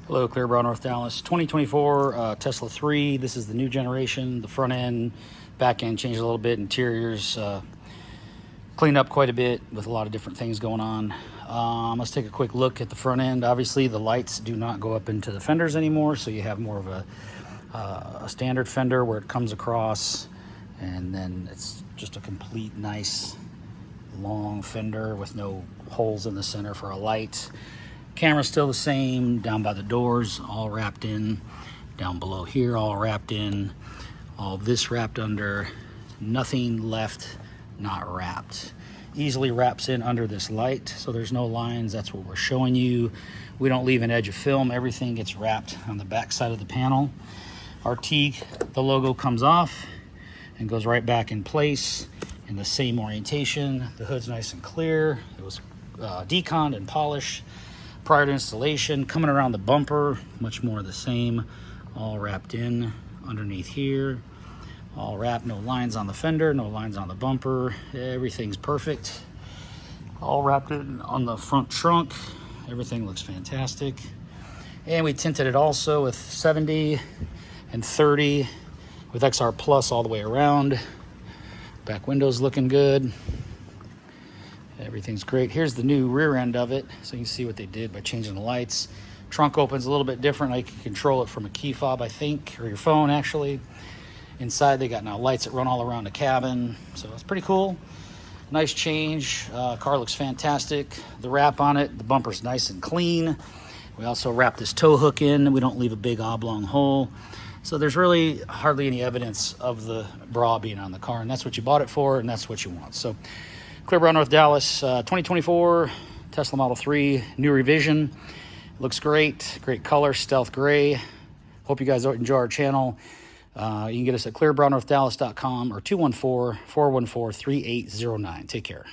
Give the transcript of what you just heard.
Hello, Clearbrow, North Dallas. 2024 Tesla 3. This is the new generation. The front end, back end changed a little bit. Interiors cleaned up quite a bit with a lot of different things going on. Let's take a quick look at the front end. Obviously, the lights do not go up into the fenders anymore, so you have more of a standard fender where it comes across, and then it's just a complete nice long fender with no holes in the center for a light. Camera's still the same, down by the doors, all wrapped in. Down below here, all wrapped in. All this wrapped under, nothing left not wrapped. Easily wraps in under this light, so there's no lines. That's what we're showing you. We don't leave an edge of film. Everything gets wrapped on the back side of the panel. Our T, the logo comes off and goes right back in place in the same orientation. The hood's nice and clear. It was deconned and polished prior to installation. Coming around the bumper, much more of the same, all wrapped in underneath here, all wrapped. No lines on the fender, no lines on the bumper. Everything's perfect. All wrapped in on the front trunk. Everything looks fantastic. And we tinted it also with 70 and 30 with XR Plus all the way around. Back window's looking good. Everything's great. Here's the new rear end of it, so you can see what they did by changing the lights. Trunk opens a little bit different. You can control it from a key fob, I think, or your phone, actually. Inside, they got now lights that run all around the cabin, so it's pretty cool. Nice change. Car looks fantastic. The wrap on it, the bumper's nice and clean. We also wrap this tow hook in. We don't leave a big oblong hole. So there's really hardly any evidence of the bra being on the car, and that's what you bought it for, and that's what you want. So Clearbrow, North Dallas, 2024 Tesla Model 3, new revision. Looks great, great color, stealth gray. Hope you guys enjoy our channel. You can get us at clearbrownorthdallas.com or 214-414-3809. Take care.